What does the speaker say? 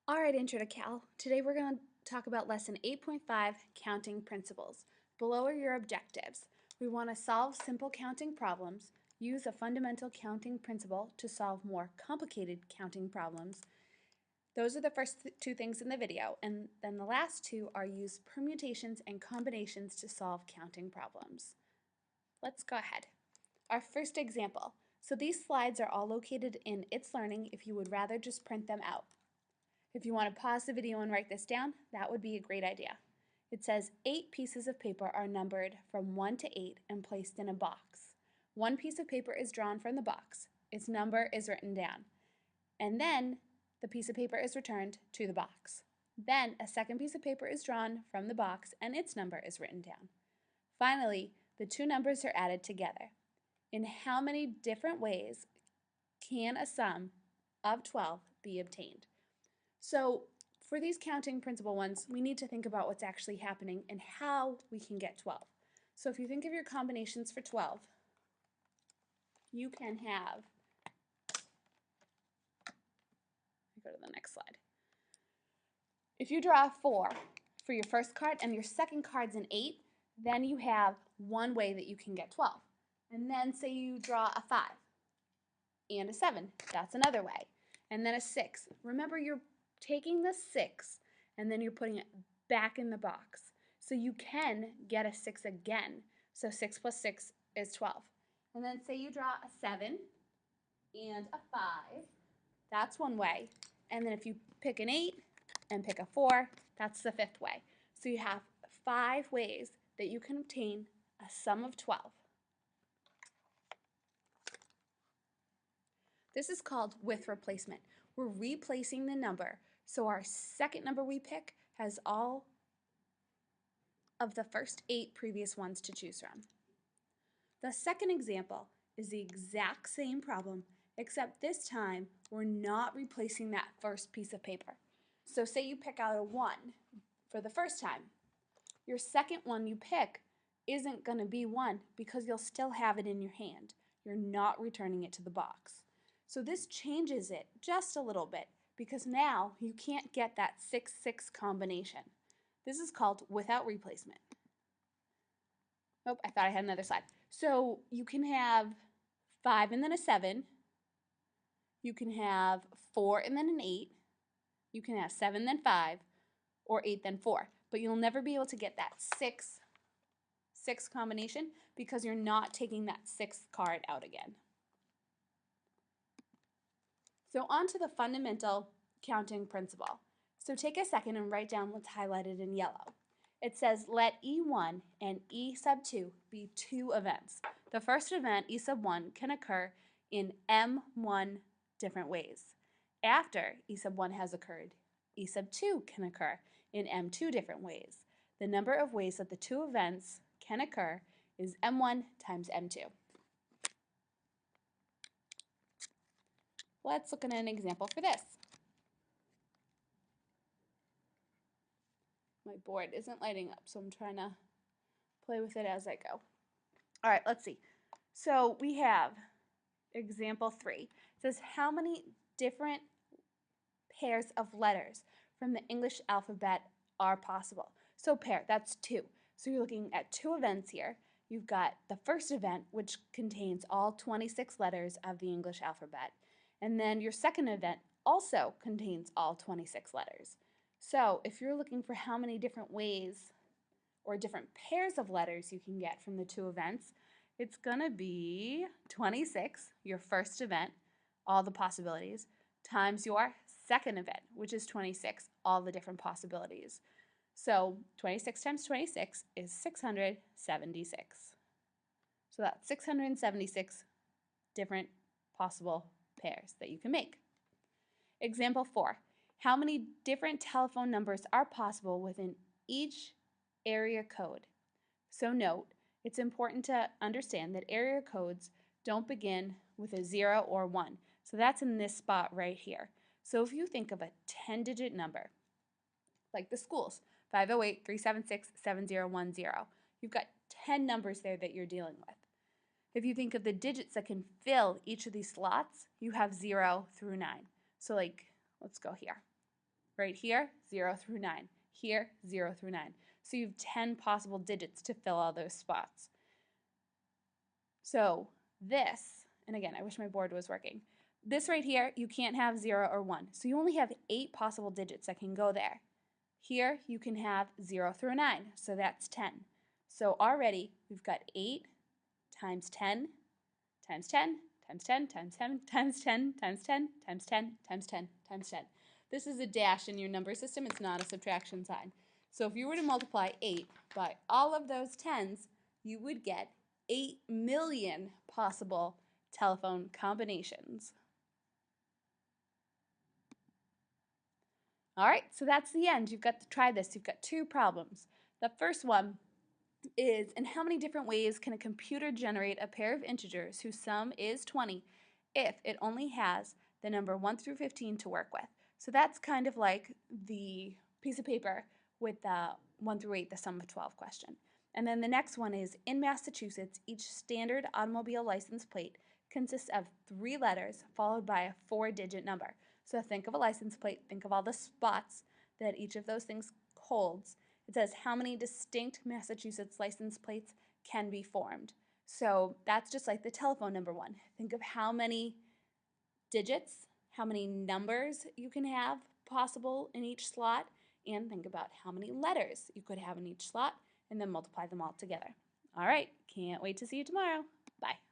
Alright, Intro to Cal. Today we're going to talk about Lesson 8.5, Counting Principles. Below are your objectives. We want to solve simple counting problems, use a fundamental counting principle to solve more complicated counting problems. Those are the first two things in the video, and then the last two are use permutations and combinations to solve counting problems. Let's go ahead. Our first example. So these slides are all located in It's Learning if you would rather just print them out. If you want to pause the video and write this down, that would be a great idea. It says 8 pieces of paper are numbered from 1 to 8 and placed in a box. One piece of paper is drawn from the box. Its number is written down. And then the piece of paper is returned to the box. Then a second piece of paper is drawn from the box and its number is written down. Finally, the two numbers are added together. In how many different ways can a sum of 12 be obtained? So for these counting principle ones, we need to think about what's actually happening and how we can get 12. So if you think of your combinations for 12, you can have, go to the next slide. If you draw a 4 for your first card and your second card's an 8, then you have one way that you can get 12. And then say you draw a 5 and a 7, that's another way. And then a 6. Remember, you're taking the 6 and then you're putting it back in the box. So you can get a 6 again. So 6 plus 6 is 12. And then say you draw a 7 and a 5. That's one way. And then if you pick an 8 and pick a 4, that's the fifth way. So you have 5 ways that you can obtain a sum of 12. This is called with replacement. We're replacing the number, so our second number we pick has all of the first 8 previous ones to choose from. The second example is the exact same problem, except this time we're not replacing that first piece of paper. So say you pick out a 1 for the first time. Your second one you pick isn't going to be 1 because you'll still have it in your hand. You're not returning it to the box. So this changes it just a little bit because now you can't get that 6-6 combination. This is called without replacement. Oh, I thought I had another slide. So you can have 5 and then a 7. You can have 4 and then an 8. You can have 7 then 5 or 8 then 4. But you'll never be able to get that 6 combination because you're not taking that 6th card out again. So on to the fundamental counting principle. So take a second and write down what's highlighted in yellow. It says let E1 and E sub 2 be 2 events. The first event, E sub 1, can occur in M1 different ways. After E sub 1 has occurred, E sub 2 can occur in M2 different ways. The number of ways that the two events can occur is M1 times M2. Let's look at an example for this. My board isn't lighting up, so I'm trying to play with it as I go. All right, let's see. So we have example 3. It says how many different pairs of letters from the English alphabet are possible? So pair, that's 2. So you're looking at 2 events here. You've got the first event, which contains all 26 letters of the English alphabet. And then your second event also contains all 26 letters. So if you're looking for how many different ways or different pairs of letters you can get from the 2 events, it's going to be 26, your first event, all the possibilities, times your second event, which is 26, all the different possibilities. So 26 times 26 is 676. So that's 676 different possible pairs that you can make. Example 4. How many different telephone numbers are possible within each area code? So note, it's important to understand that area codes don't begin with a 0 or 1. So that's in this spot right here. So if you think of a 10-digit number, like the schools, 508-376-7010, you've got 10 numbers there that you're dealing with. If you think of the digits that can fill each of these slots, you have 0 through 9. So like, let's go here. Right here, 0 through 9. Here, 0 through 9. So you have 10 possible digits to fill all those spots. So this, and again, I wish my board was working. This right here, you can't have 0 or 1. So you only have 8 possible digits that can go there. Here, you can have 0 through 9, so that's 10. So already, we've got 8 times 10 times 10 times 10 times 10 times 10 times 10 times 10 times 10 times 10. This is a dash in your number system. It's not a subtraction sign. So if you were to multiply 8 by all of those 10s, you would get 8 million possible telephone combinations. All right, so that's the end. You've got to try this. You've got 2 problems. The first one is, in how many different ways can a computer generate a pair of integers whose sum is 20 if it only has the number 1 through 15 to work with? So that's kind of like the piece of paper with the 1 through 8, the sum of 12 question. And then the next one is, in Massachusetts, each standard automobile license plate consists of 3 letters followed by a 4-digit number. So think of a license plate, think of all the spots that each of those things holds. It says how many distinct Massachusetts license plates can be formed. So that's just like the telephone number one. Think of how many digits, how many numbers you can have possible in each slot, and think about how many letters you could have in each slot, and then multiply them all together. All right, can't wait to see you tomorrow. Bye.